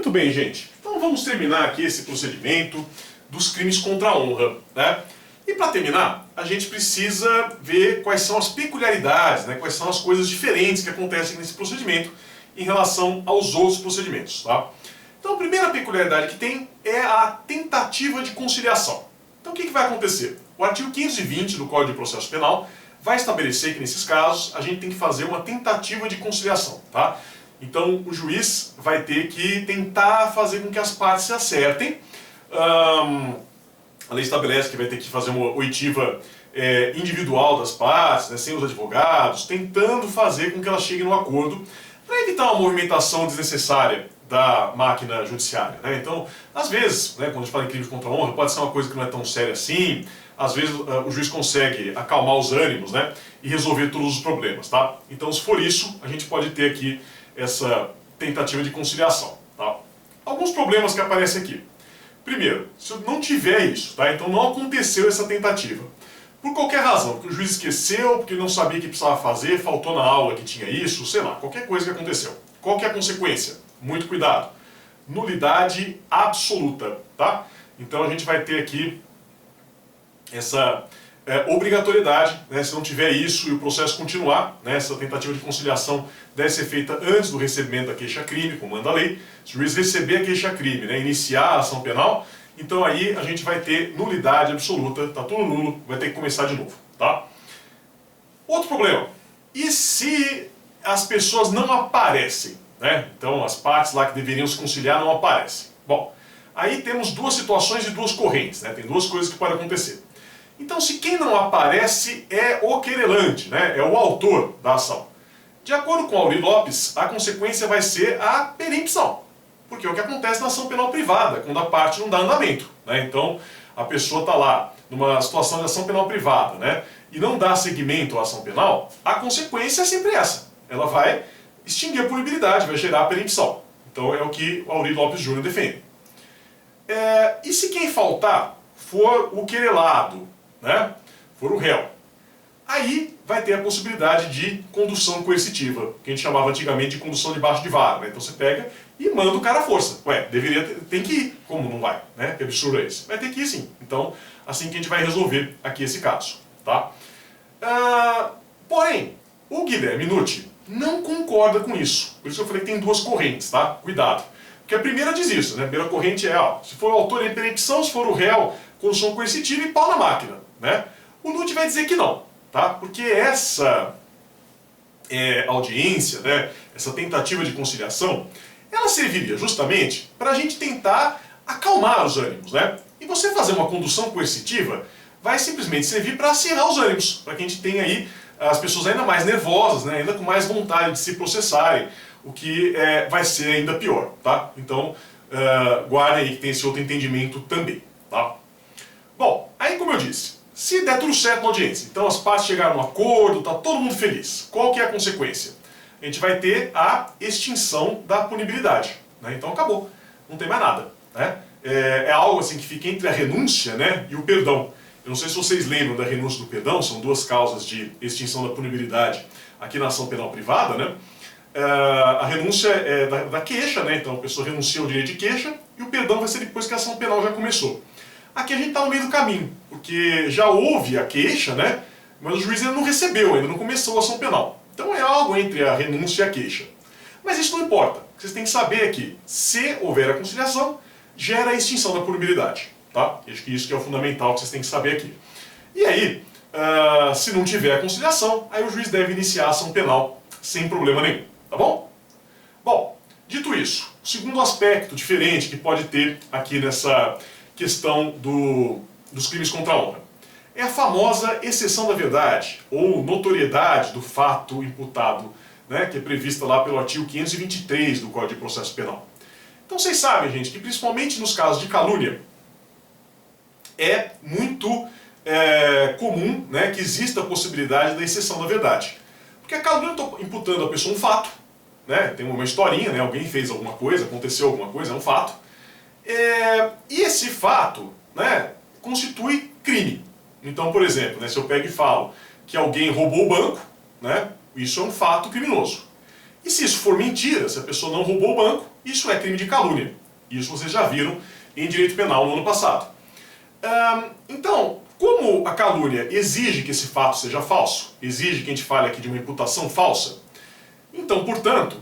Muito bem, gente. Então vamos terminar aqui esse procedimento dos crimes contra a honra, né? E para terminar, a gente precisa ver quais são as peculiaridades, né? Quais são as coisas diferentes que acontecem nesse procedimento em relação aos outros procedimentos, tá? Então a primeira peculiaridade que tem é a tentativa de conciliação. Então o que vai acontecer? O artigo 520 do Código de Processo Penal vai estabelecer que nesses casos a gente tem que fazer uma tentativa de conciliação, tá? Então o juiz vai ter que tentar fazer com que as partes se acertem. A lei estabelece que vai ter que fazer uma oitiva individual das partes, né, sem os advogados, tentando fazer com que elas cheguem no acordo para evitar uma movimentação desnecessária da máquina judiciária, né? Então, às vezes, né, quando a gente fala em crimes contra a honra, pode ser uma coisa que não é tão séria assim, às vezes o juiz consegue acalmar os ânimos, né, e resolver todos os problemas, tá? Então, se for isso, a gente pode ter aqui essa tentativa de conciliação, tá? Alguns problemas que aparecem aqui. Primeiro, se não tiver isso, tá? Então não aconteceu essa tentativa. Por qualquer razão, porque o juiz esqueceu, porque não sabia o que precisava fazer, faltou na aula que tinha isso, sei lá, qualquer coisa que aconteceu. Qual que é a consequência? Muito cuidado. Nulidade absoluta, tá? Então a gente vai ter aqui essa obrigatoriedade, né? Se não tiver isso e o processo continuar, né? Essa tentativa de conciliação deve ser feita antes do recebimento da queixa-crime, como manda a lei. Se o juiz receber a queixa-crime, né, iniciar a ação penal, então aí a gente vai ter nulidade absoluta, tá tudo nulo, vai ter que começar de novo, tá? Outro problema, e se as pessoas não aparecem, né? Então as partes lá que deveriam se conciliar não aparecem. Bom, aí temos duas situações e duas correntes, né? Tem duas coisas que podem acontecer. Então se quem não aparece é o querelante, né? É o autor da ação. De acordo com Aurí Lopes, a consequência vai ser a perempção. Porque é o que acontece na ação penal privada, quando a parte não dá andamento, né? Então, a pessoa está lá, numa situação de ação penal privada, né? E não dá seguimento à ação penal, a consequência é sempre essa. Ela vai extinguir a punibilidade, vai gerar a perempção. Então, é o que o Aurí Lopes Júnior defende. E se quem faltar for o querelado, né? For o réu? Aí vai ter a possibilidade de condução coercitiva, que a gente chamava antigamente de condução debaixo de vara, né? Então você pega e manda o cara à força. Ué, tem que ir. Como não vai? Né? Que absurdo é esse? Vai ter que ir sim. Então, assim que a gente vai resolver aqui esse caso. Tá? Porém, o Guilherme Nucci não concorda com isso. Por isso eu falei que tem duas correntes, tá? Cuidado. Porque a primeira diz isso, né? A primeira corrente é, ó, se for o autor, é perempção, se for o réu, condução coercitiva e pau na máquina, né? O Nucci vai dizer que não, tá? Porque essa audiência, né? Essa tentativa de conciliação, ela serviria justamente para a gente tentar acalmar os ânimos, né? E você fazer uma condução coercitiva vai simplesmente servir para acirrar os ânimos, para que a gente tenha aí as pessoas ainda mais nervosas, né? Ainda com mais vontade de se processarem, o que vai ser ainda pior, tá? Então, guardem aí que tem esse outro entendimento também, tá? Bom, aí como eu disse, se der tudo certo na audiência, então as partes chegaram a um acordo, tá todo mundo feliz, qual que é a consequência? A gente vai ter a extinção da punibilidade, né? Então acabou, não tem mais nada, né? É algo assim que fica entre a renúncia, né, e o perdão. Eu não sei se vocês lembram da renúncia e do perdão, são duas causas de extinção da punibilidade aqui na ação penal privada, né? A renúncia é da queixa, né? Então a pessoa renuncia ao direito de queixa e o perdão vai ser depois que a ação penal já começou. Aqui a gente está no meio do caminho, porque já houve a queixa, né? Mas o juiz ainda não recebeu, ainda não começou a ação penal. Então é algo entre a renúncia e a queixa. Mas isso não importa. O que vocês têm que saber é que, se houver a conciliação, gera a extinção da punibilidade. Tá? Acho que isso que é o fundamental que vocês têm que saber aqui. E aí, se não tiver a conciliação, aí o juiz deve iniciar a ação penal sem problema nenhum. Tá bom? Bom, dito isso, o segundo aspecto diferente que pode ter aqui nessa questão dos crimes contra a honra é a famosa exceção da verdade, ou notoriedade do fato imputado, né, que é prevista lá pelo artigo 523 do Código de Processo Penal. Então vocês sabem, gente, que principalmente nos casos de calúnia, é muito comum, né, que exista a possibilidade da exceção da verdade. Porque a calúnia está imputando a pessoa um fato, né, tem uma historinha, né, alguém fez alguma coisa, aconteceu alguma coisa, é um fato. E esse fato, né, constitui crime. Então, por exemplo, né, se eu pego e falo que alguém roubou o banco, né, isso é um fato criminoso. E se isso for mentira, se a pessoa não roubou o banco, Isso é crime de calúnia. Isso vocês já viram em direito penal no ano passado. Então, como a calúnia exige que esse fato seja falso, exige que a gente fale aqui de uma imputação falsa, então, portanto,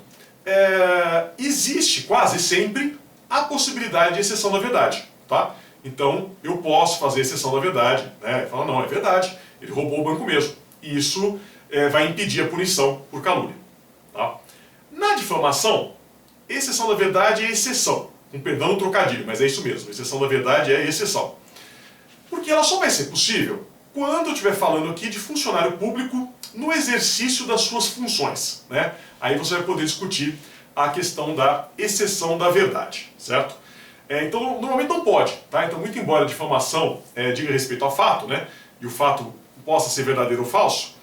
existe quase sempre a possibilidade de exceção da verdade, tá? Então, eu posso fazer exceção da verdade, né? Falar, não, é verdade, ele roubou o banco mesmo. E isso vai impedir a punição por calúnia, tá? Na difamação, exceção da verdade é exceção. Com perdão no trocadilho, mas é isso mesmo, exceção da verdade é exceção. Porque ela só vai ser possível quando eu estiver falando aqui de funcionário público no exercício das suas funções, né? Aí você vai poder discutir a questão da exceção da verdade, certo? Então, normalmente não pode, tá? Então, muito embora a difamação diga respeito ao fato, né? E o fato possa ser verdadeiro ou falso,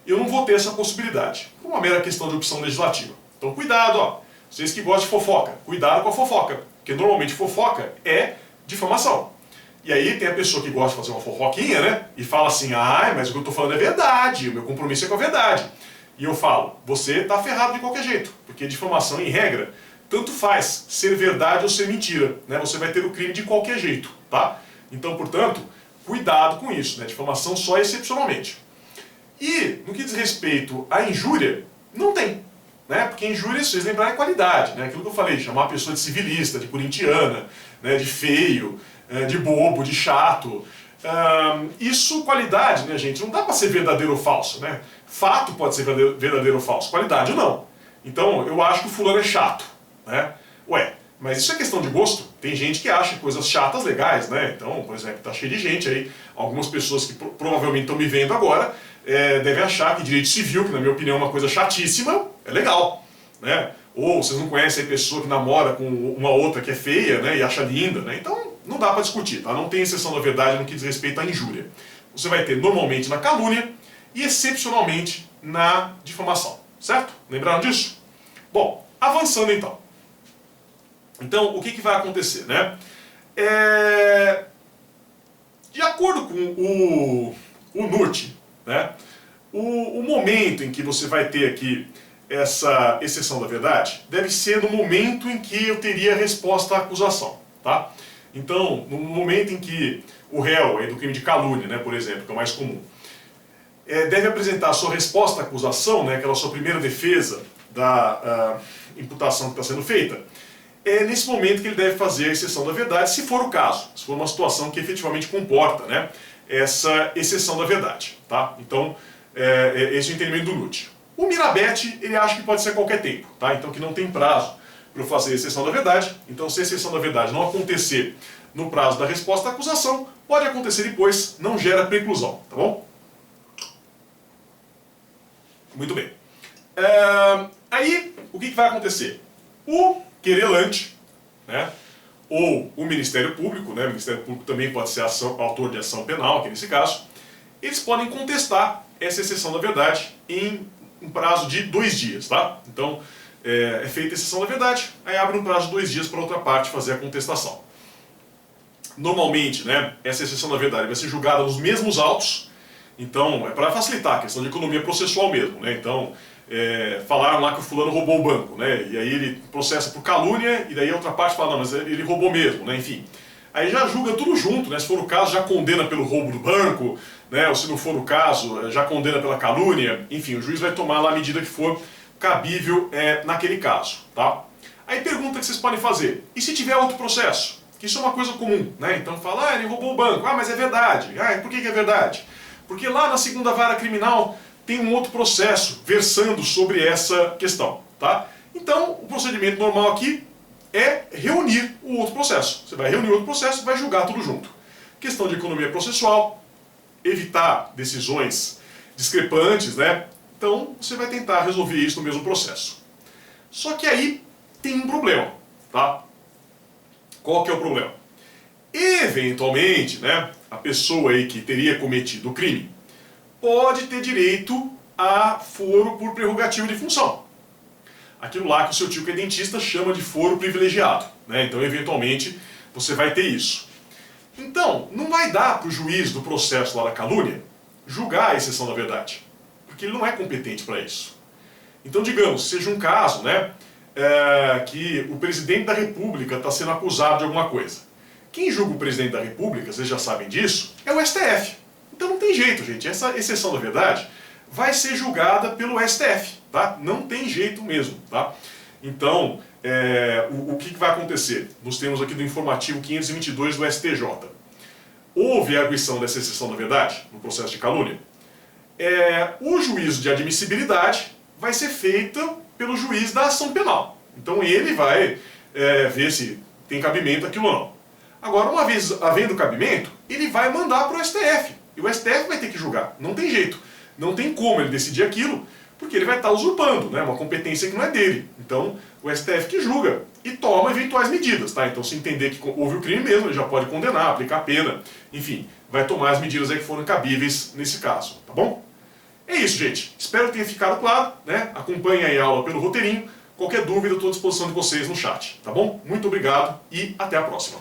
eu não vou ter essa possibilidade, por uma mera questão de opção legislativa. Então, cuidado, ó. Vocês que gostam de fofoca, cuidado com a fofoca, porque normalmente fofoca é difamação. E aí tem a pessoa que gosta de fazer uma fofoquinha, né? E fala assim, mas o que eu estou falando é verdade, o meu compromisso é com a verdade. E eu falo, você está ferrado de qualquer jeito, porque difamação, em regra, tanto faz ser verdade ou ser mentira, né? Você vai ter o crime de qualquer jeito, tá? Então, portanto, cuidado com isso, né? Difamação só excepcionalmente. E, no que diz respeito à injúria, não tem, né? Porque injúria, se vocês lembrarem, é qualidade, né? Aquilo que eu falei, chamar a pessoa de civilista, de corintiana, né? De feio, de bobo, de chato. Isso, qualidade, né, gente? Não dá para ser verdadeiro ou falso, né? Fato pode ser verdadeiro ou falso, qualidade não. Então, eu acho que o fulano é chato, né? Mas isso é questão de gosto. Tem gente que acha coisas chatas legais, né? Então, por exemplo, tá cheio de gente aí, algumas pessoas que provavelmente estão me vendo agora, devem achar que direito civil, que na minha opinião é uma coisa chatíssima, é legal, né? Ou vocês não conhecem a pessoa que namora com uma outra que é feia, né, e acha linda, né? Então, não dá para discutir, tá? Não tem exceção da verdade no que diz respeito à injúria. Você vai ter normalmente na calúnia e excepcionalmente na difamação, certo? Lembraram disso? Bom, avançando então. Então, o que vai acontecer, né? De acordo com o NURT, né? O momento em que você vai ter aqui essa exceção da verdade deve ser no momento em que eu teria a resposta à acusação, tá? Então, no momento em que o réu aí do crime de calúnia, né, por exemplo, que é o mais comum, deve apresentar a sua resposta à acusação, né, aquela sua primeira defesa da imputação que está sendo feita, é nesse momento que ele deve fazer a exceção da verdade, se for o caso, se for uma situação que efetivamente comporta, né, essa exceção da verdade, tá? Então, esse é o entendimento do NUT. O Mirabete, ele acha que pode ser a qualquer tempo, tá? Então que não tem prazo para eu fazer a exceção da verdade. Então se a exceção da verdade não acontecer no prazo da resposta à acusação, pode acontecer depois, não gera preclusão, tá bom? Muito bem. Aí, o que vai acontecer? O querelante, né, ou o Ministério Público, né, o Ministério Público também pode ser autor de ação penal, aqui nesse caso, eles podem contestar essa exceção da verdade em um prazo de 2 dias, tá? Então, é feita a exceção da verdade, aí abre um prazo de 2 dias para outra parte fazer a contestação. Normalmente, né, essa exceção da verdade vai ser julgada nos mesmos autos, então é para facilitar a questão de economia processual mesmo, né? Então, falaram lá que o fulano roubou o banco, né? E aí ele processa por calúnia, e daí a outra parte fala, não, mas ele roubou mesmo, né? Enfim. Aí já julga tudo junto, né? Se for o caso, já condena pelo roubo do banco, né? Ou se não for o caso, já condena pela calúnia. Enfim, o juiz vai tomar lá a medida que for cabível naquele caso, tá? Aí pergunta que vocês podem fazer, e se tiver outro processo? Que isso é uma coisa comum, né? Então fala, ele roubou o banco, mas é verdade. Por que é verdade? Porque lá na segunda vara criminal tem um outro processo versando sobre essa questão, tá? Então, o procedimento normal aqui é reunir o outro processo. Você vai reunir o outro processo e vai julgar tudo junto. Questão de economia processual, evitar decisões discrepantes, né? Então, você vai tentar resolver isso no mesmo processo. Só que aí tem um problema, tá? Qual que é o problema? Eventualmente, né, a pessoa aí que teria cometido o crime pode ter direito a foro por prerrogativa de função. Aquilo lá que o seu tio que é dentista chama de foro privilegiado, né? Então, eventualmente, você vai ter isso. Então, não vai dar para o juiz do processo lá da calúnia julgar a exceção da verdade, porque ele não é competente para isso. Então, digamos, seja um caso, né, que o presidente da República está sendo acusado de alguma coisa. Quem julga o presidente da República, vocês já sabem disso, é o STF. Então não tem jeito, gente. Essa exceção da verdade vai ser julgada pelo STF, tá? Não tem jeito mesmo, tá? Então, o que vai acontecer? Nos termos aqui do informativo 522 do STJ. Houve a arguição dessa exceção da verdade no processo de calúnia. O juízo de admissibilidade vai ser feito pelo juiz da ação penal. Então ele vai ver se tem cabimento aquilo ou não. Agora, uma vez havendo cabimento, ele vai mandar para o STF. E o STF vai ter que julgar. Não tem jeito. Não tem como ele decidir aquilo, porque ele vai estar usurpando, né, uma competência que não é dele. Então, o STF que julga e toma eventuais medidas, tá? Então, se entender que houve o crime mesmo, ele já pode condenar, aplicar pena, enfim, vai tomar as medidas aí que foram cabíveis nesse caso, tá bom? É isso, gente. Espero que tenha ficado claro, né? Acompanhe aí a aula pelo roteirinho. Qualquer dúvida, eu estou à disposição de vocês no chat, tá bom? Muito obrigado e até a próxima.